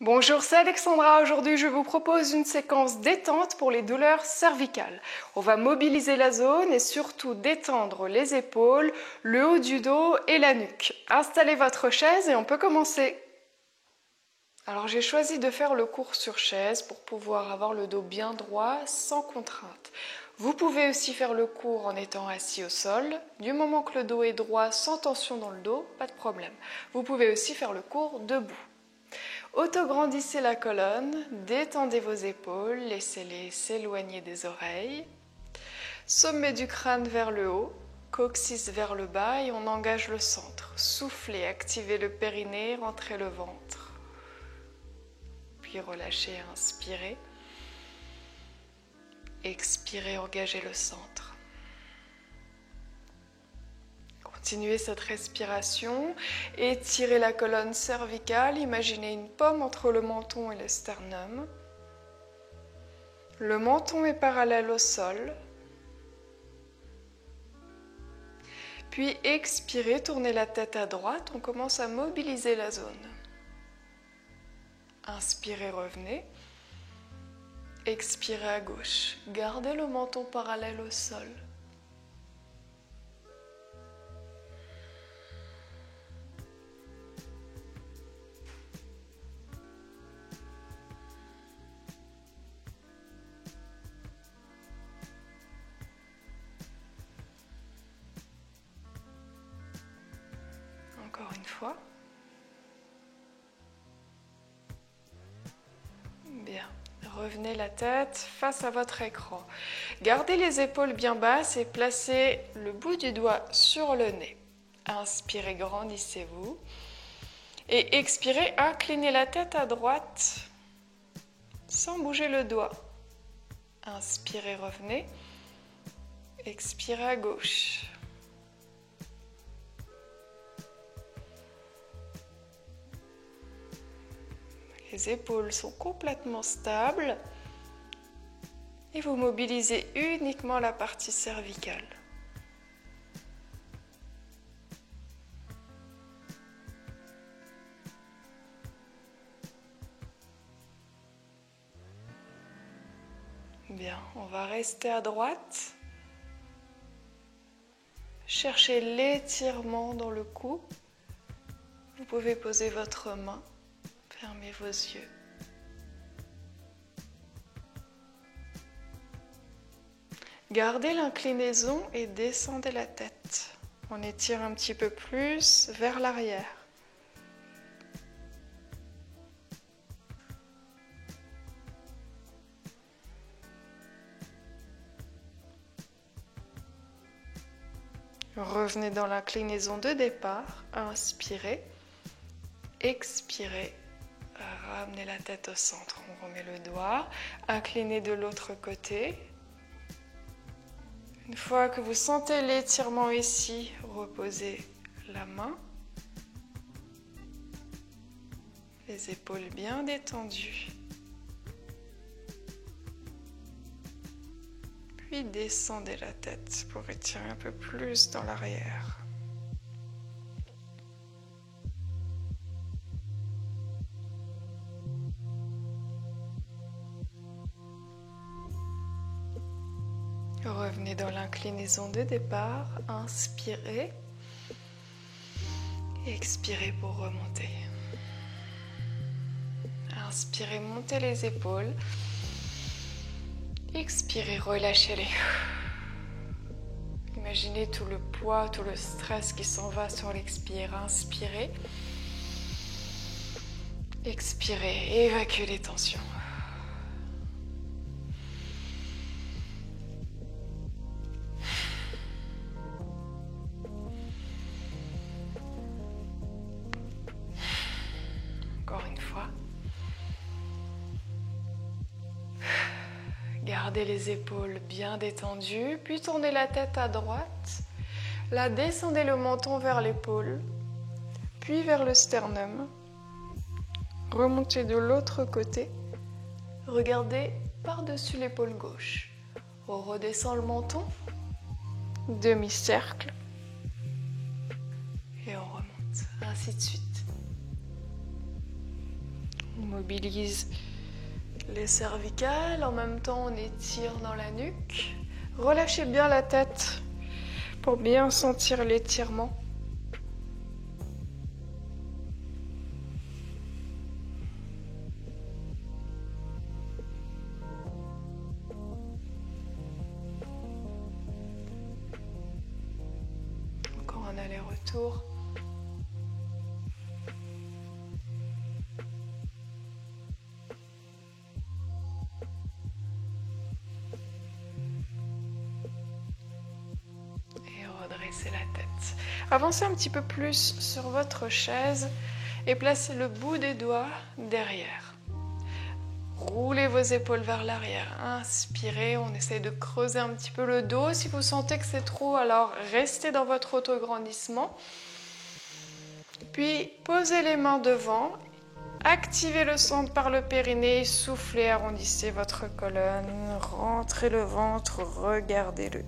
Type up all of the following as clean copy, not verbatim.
Bonjour, c'est Alexandra. Aujourd'hui, je vous propose une séquence détente pour les douleurs cervicales. On va mobiliser la zone et surtout détendre les épaules, le haut du dos et la nuque. Installez votre chaise et on peut commencer. Alors, j'ai choisi de faire le cours sur chaise pour pouvoir avoir le dos bien droit sans contrainte. Vous pouvez aussi faire le cours en étant assis au sol. Du moment que le dos est droit, sans tension dans le dos, pas de problème. Vous pouvez aussi faire le cours debout. Autograndissez la colonne, détendez vos épaules, laissez-les s'éloigner des oreilles. Sommet du crâne vers le haut, coccyx vers le bas et on engage le centre. Soufflez, activez le périnée, rentrez le ventre. Puis relâchez, inspirez. Expirez, engagez le centre. Continuez cette respiration, étirez la colonne cervicale, imaginez une pomme entre le menton et le sternum. Le menton est parallèle au sol. Puis expirez, tournez la tête à droite, on commence à mobiliser la zone. Inspirez, revenez. Expirez à gauche, gardez le menton parallèle au sol. Encore une fois. Bien. Revenez la tête face à votre écran. Gardez les épaules bien basses et placez le bout du doigt sur le nez. Inspirez, grandissez-vous. Et expirez, inclinez la tête à droite sans bouger le doigt. Inspirez, revenez. Expirez à gauche. Les épaules sont complètement stables et vous mobilisez uniquement la partie cervicale. Bien, on va rester à droite. Cherchez l'étirement dans le cou. Vous pouvez poser votre main. Fermez vos yeux. Gardez l'inclinaison et descendez la tête. On étire un petit peu plus vers l'arrière. Revenez dans l'inclinaison de départ. Inspirez. Expirez. Ramenez la tête au centre, on remet le doigt, inclinez de l'autre côté. Une fois que vous sentez l'étirement ici, reposez la main. Les épaules bien détendues. Puis descendez la tête pour étirer un peu plus dans l'arrière. Revenez dans l'inclinaison de départ, inspirez, expirez pour remonter. Inspirez, montez les épaules, expirez, relâchez-les. Imaginez tout le poids, tout le stress qui s'en va sur l'expire. Inspirez, expirez, évacuez les tensions. Encore une fois. Gardez les épaules bien détendues, puis tournez la tête à droite. Là, descendez le menton vers l'épaule, puis vers le sternum. Remontez de l'autre côté. Regardez par-dessus l'épaule gauche. On redescend le menton, demi-cercle, et on remonte, ainsi de suite. On mobilise les cervicales, en même temps on étire dans la nuque. Relâchez bien la tête pour bien sentir l'étirement. Encore un aller-retour. Redressez la tête. Avancez un petit peu plus sur votre chaise et placez le bout des doigts derrière. Roulez vos épaules vers l'arrière. Inspirez, on essaye de creuser un petit peu le dos. Si vous sentez que c'est trop, alors restez dans votre autograndissement. Puis posez les mains devant. Activez le centre par le périnée. Soufflez, arrondissez votre colonne. Rentrez le ventre, regardez-le.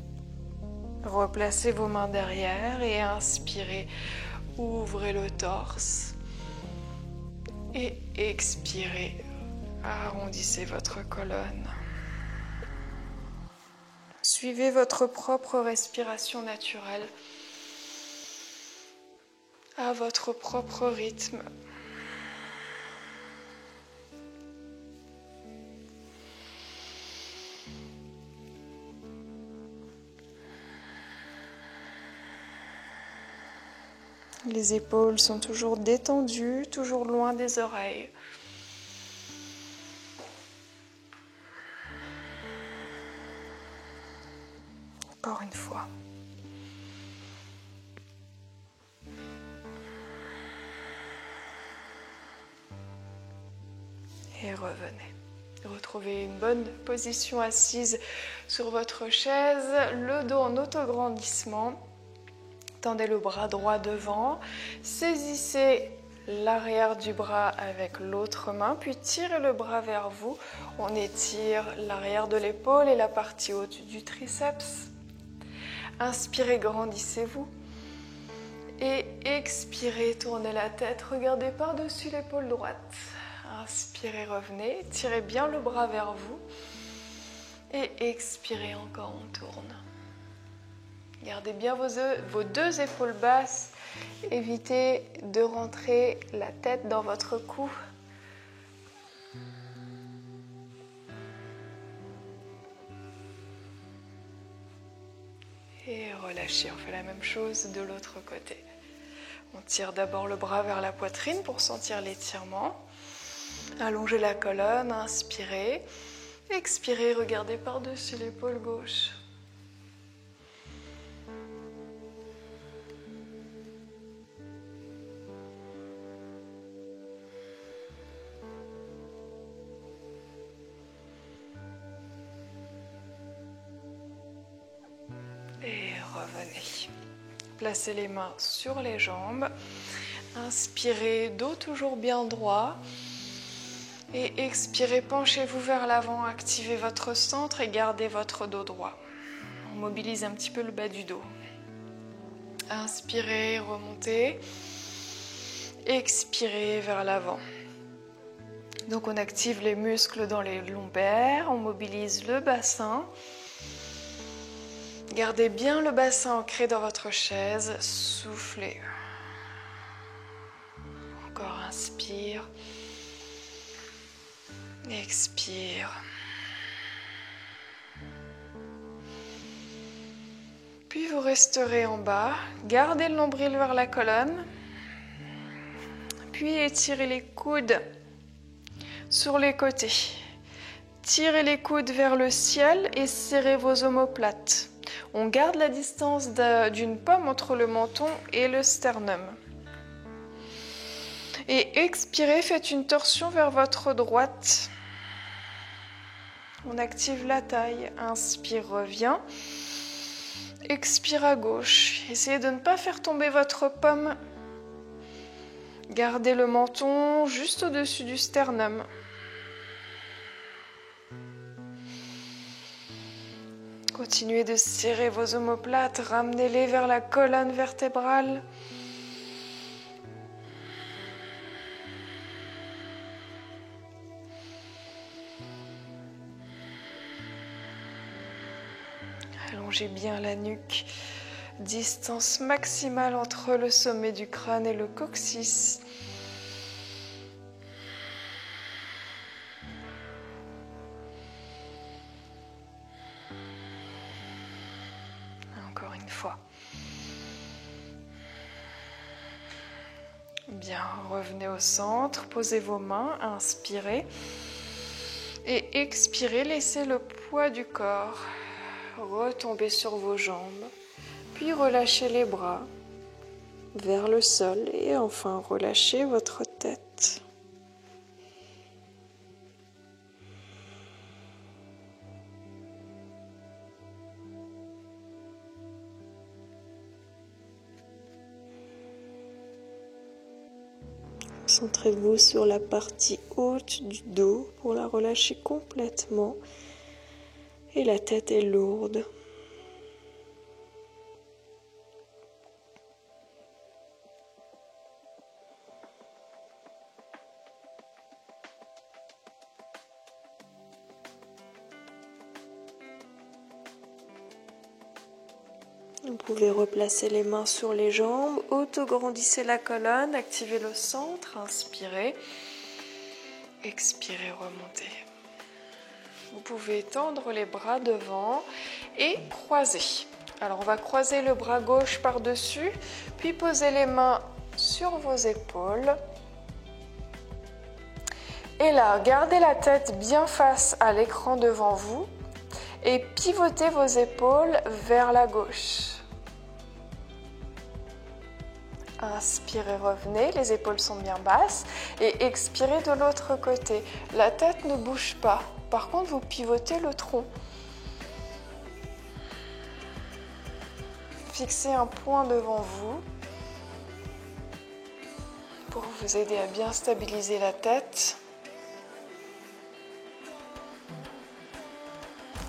Replacez vos mains derrière et inspirez, ouvrez le torse et expirez, arrondissez votre colonne. Suivez votre propre respiration naturelle à votre propre rythme. Les épaules sont toujours détendues, toujours loin des oreilles. Encore une fois. Et revenez. Retrouvez une bonne position assise sur votre chaise, le dos en autograndissement. Tendez le bras droit devant, saisissez l'arrière du bras avec l'autre main, puis tirez le bras vers vous. On étire l'arrière de l'épaule et la partie haute du triceps. Inspirez, grandissez-vous. Et expirez, tournez la tête, regardez par-dessus l'épaule droite. Inspirez, revenez, tirez bien le bras vers vous. Et expirez encore, on tourne. Gardez bien vos deux épaules basses. Évitez de rentrer la tête dans votre cou. Et relâchez, on fait la même chose de l'autre côté. On tire d'abord le bras vers la poitrine pour sentir l'étirement. Allongez la colonne, inspirez. Expirez, regardez par-dessus l'épaule gauche. Et revenez. Placez les mains sur les jambes. Inspirez, dos toujours bien droit. Et expirez, penchez-vous vers l'avant, activez votre centre et gardez votre dos droit. On mobilise un petit peu le bas du dos. Inspirez, remontez. Expirez vers l'avant. Donc on active les muscles dans les lombaires, on mobilise le bassin. Gardez bien le bassin ancré dans votre chaise, soufflez. Encore inspire. Expire. Puis vous resterez en bas, gardez le nombril vers la colonne. Puis étirez les coudes sur les côtés. Tirez les coudes vers le ciel et serrez vos omoplates. On garde la distance d'une pomme entre le menton et le sternum. Et expirez, faites une torsion vers votre droite. On active la taille. Inspire, revient. Expire à gauche. Essayez de ne pas faire tomber votre pomme. Gardez le menton juste au-dessus du sternum. Continuez de serrer vos omoplates, ramenez-les vers la colonne vertébrale. allongez bien la nuque. Distance maximale entre le sommet du crâne et le coccyx. Encore une fois. Bien, revenez au centre, posez vos mains, inspirez. Et expirez, laissez le poids du corps retomber sur vos jambes. Puis relâchez les bras vers le sol et enfin relâchez votre tête. Concentrez-vous sur la partie haute du dos pour la relâcher complètement et la tête est lourde. Vous pouvez replacer les mains sur les jambes, auto-grandissez la colonne, activez le centre, inspirez, expirez, remontez. Vous pouvez tendre les bras devant et croiser. Alors on va croiser le bras gauche par-dessus, puis poser les mains sur vos épaules. Et là, gardez la tête bien face à l'écran devant vous et pivotez vos épaules vers la gauche. Inspirez, revenez, les épaules sont bien basses et expirez de l'autre côté. La tête ne bouge pas, par contre vous pivotez le tronc. Fixez un point devant vous pour vous aider à bien stabiliser la tête.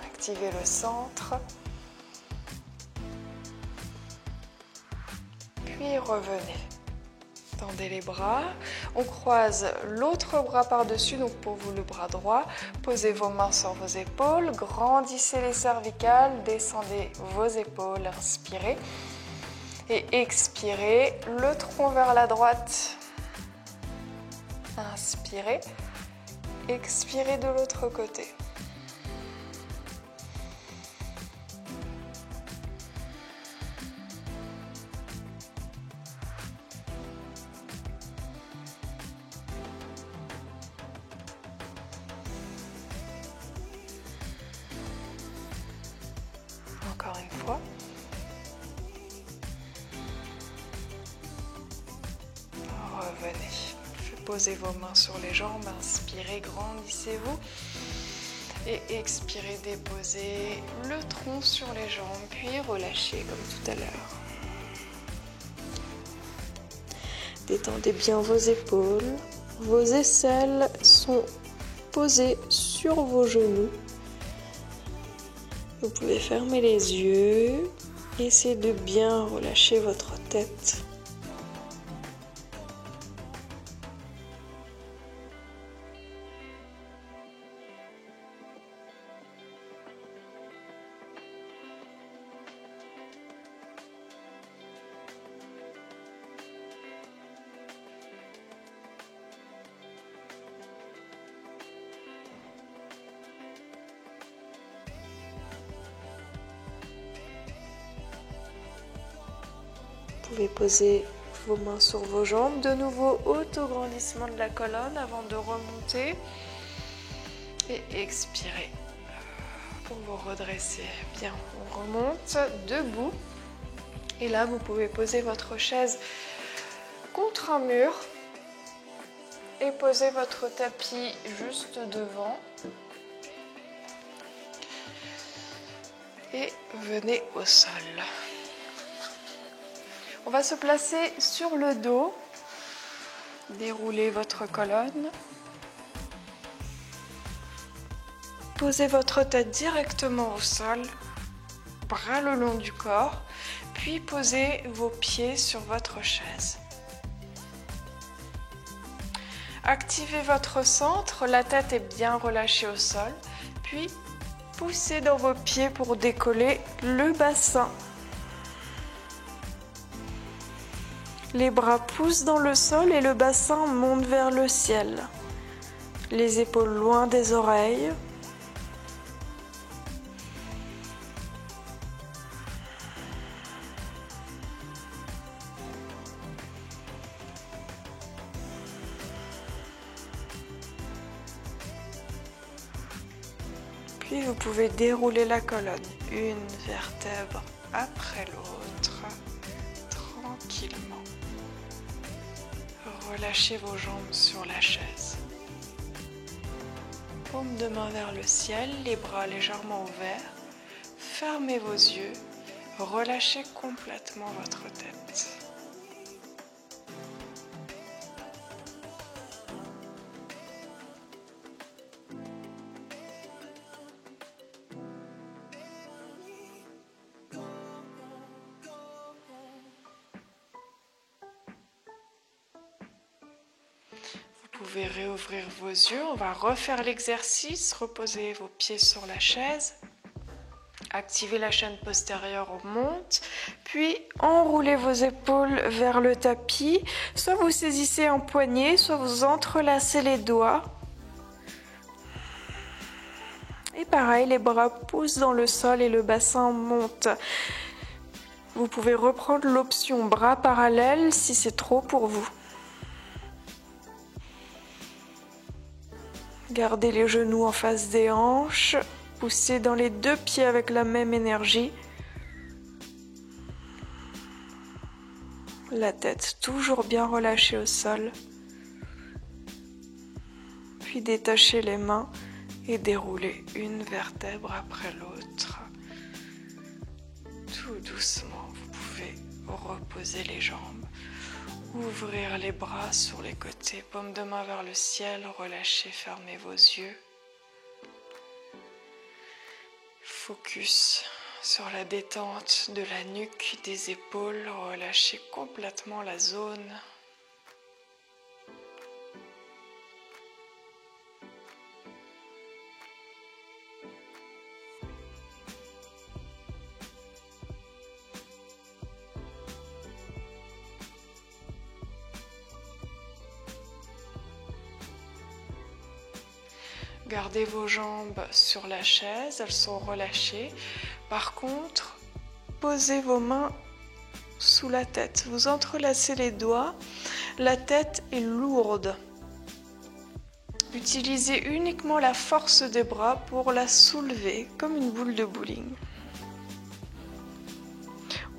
Activez le centre. Puis revenez. Tendez les bras. On croise l'autre bras par-dessus, donc pour vous le bras droit. Posez vos mains sur vos épaules. Grandissez les cervicales. Descendez vos épaules. Inspirez. Et expirez. Le tronc vers la droite. Inspirez. Expirez de l'autre côté. Encore une fois. Revenez. Posez vos mains sur les jambes. Inspirez, grandissez-vous. Et expirez, déposez le tronc sur les jambes. Puis relâchez comme tout à l'heure. Détendez bien vos épaules. Vos aisselles sont posées sur vos genoux. Vous pouvez fermer les yeux, essayez de bien relâcher votre tête. Vous pouvez poser vos mains sur vos jambes. De nouveau, auto-grandissement de la colonne avant de remonter. Et expirez pour vous redresser. Bien, on remonte debout. Et là, vous pouvez poser votre chaise contre un mur. Et poser votre tapis juste devant. Et venez au sol. On va se placer sur le dos, déroulez votre colonne, posez votre tête directement au sol, bras le long du corps, puis posez vos pieds sur votre chaise. Activez votre centre, la tête est bien relâchée au sol, puis poussez dans vos pieds pour décoller le bassin. Les bras poussent dans le sol et le bassin monte vers le ciel. Les épaules loin des oreilles. Puis vous pouvez dérouler la colonne, une vertèbre après l'autre, tranquillement. Relâchez vos jambes sur la chaise. Paume de main vers le ciel, les bras légèrement ouverts. Fermez vos yeux, relâchez complètement votre tête. Vous pouvez réouvrir vos yeux, on va refaire l'exercice, reposez vos pieds sur la chaise, activez la chaîne postérieure aux montes, puis enroulez vos épaules vers le tapis, soit vous saisissez un poignet, soit vous entrelacez les doigts. Et pareil, les bras poussent dans le sol et le bassin monte. Vous pouvez reprendre l'option bras parallèles si c'est trop pour vous. Gardez les genoux en face des hanches, poussez dans les deux pieds avec la même énergie. La tête toujours bien relâchée au sol. Puis détachez les mains et déroulez une vertèbre après l'autre. Tout doucement, vous pouvez reposer les jambes. Ouvrir les bras sur les côtés, paume de main vers le ciel, relâchez, fermez vos yeux. Focus sur la détente de la nuque, des épaules, relâchez complètement la zone. Gardez vos jambes sur la chaise, elles sont relâchées. Par contre, posez vos mains sous la tête. Vous entrelacez les doigts, la tête est lourde. Utilisez uniquement la force des bras pour la soulever comme une boule de bowling.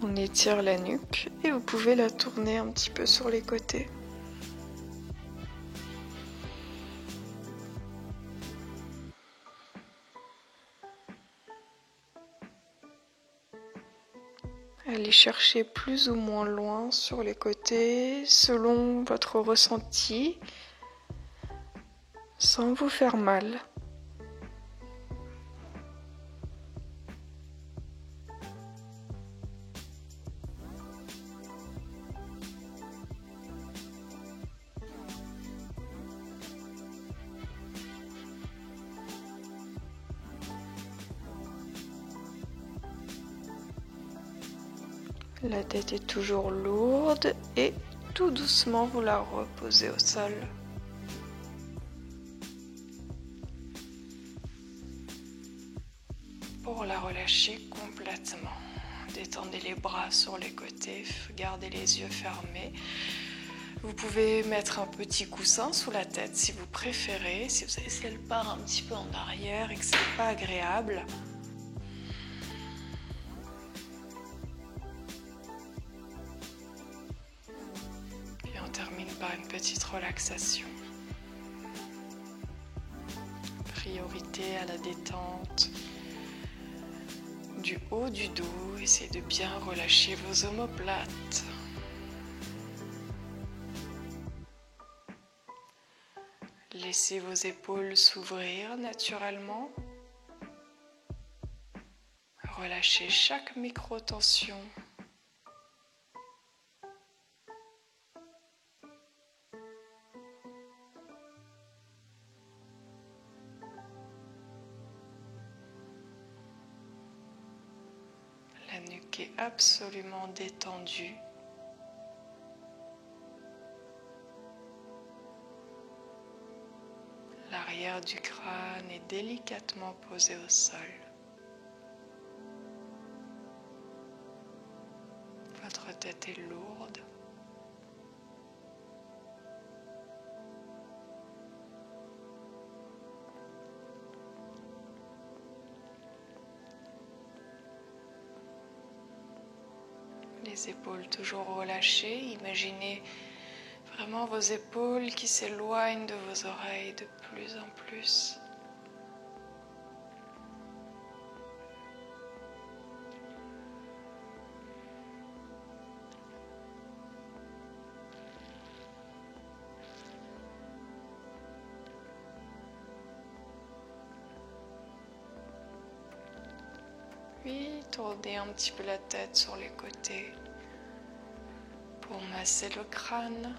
On étire la nuque et vous pouvez la tourner un petit peu sur les côtés. Allez chercher plus ou moins loin sur les côtés, selon votre ressenti, sans vous faire mal. La tête est toujours lourde et tout doucement vous la reposez au sol. Pour la relâcher complètement, détendez les bras sur les côtés, gardez les yeux fermés. Vous pouvez mettre un petit coussin sous la tête si vous préférez, si elle part un petit peu en arrière et que c'est pas agréable. Par une petite relaxation. Priorité à la détente du haut du dos. Essayez de bien relâcher vos omoplates. Laissez vos épaules s'ouvrir naturellement. Relâchez chaque micro-tension. nuque est absolument détendue. L'arrière du crâne est délicatement posé au sol. Votre tête est lourde. Les épaules toujours relâchées. Imaginez vraiment vos épaules qui s'éloignent de vos oreilles de plus en plus. Puis tournez un petit peu la tête sur les côtés pour masser le crâne.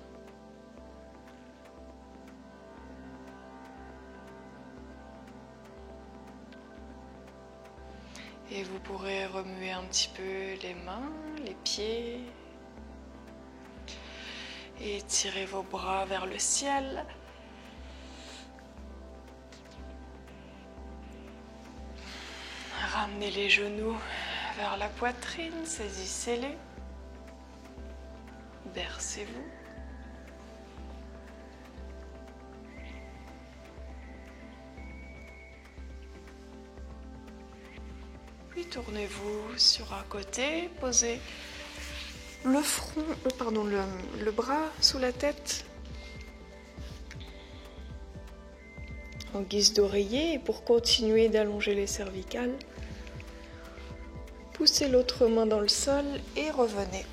Et vous pourrez remuer un petit peu les mains, les pieds. Et tirez vos bras vers le ciel. Ramenez les genoux vers la poitrine, saisissez-les. Bercez-vous. Puis tournez-vous sur un côté, posez le bras sous la tête en guise d'oreiller. Et pour continuer d'allonger les cervicales, poussez l'autre main dans le sol et revenez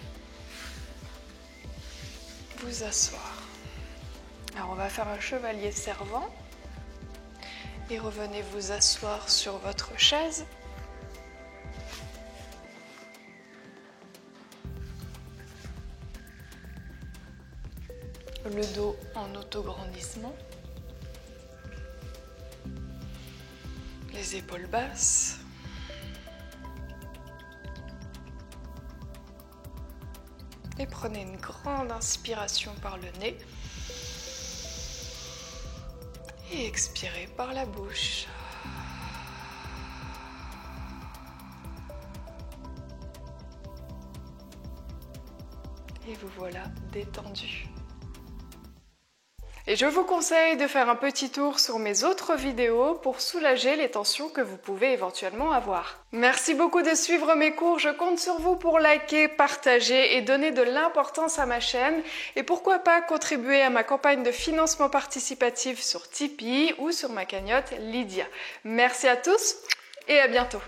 vous asseoir. Alors on va faire un chevalier servant et revenez vous asseoir sur votre chaise. Le dos en autograndissement, les épaules basses. Et prenez une grande inspiration par le nez. Et expirez par la bouche. Et vous voilà détendu. Et je vous conseille de faire un petit tour sur mes autres vidéos pour soulager les tensions que vous pouvez éventuellement avoir. Merci beaucoup de suivre mes cours, je compte sur vous pour liker, partager et donner de l'importance à ma chaîne. Et pourquoi pas contribuer à ma campagne de financement participatif sur Tipeee ou sur ma cagnotte Lydia. Merci à tous et à bientôt.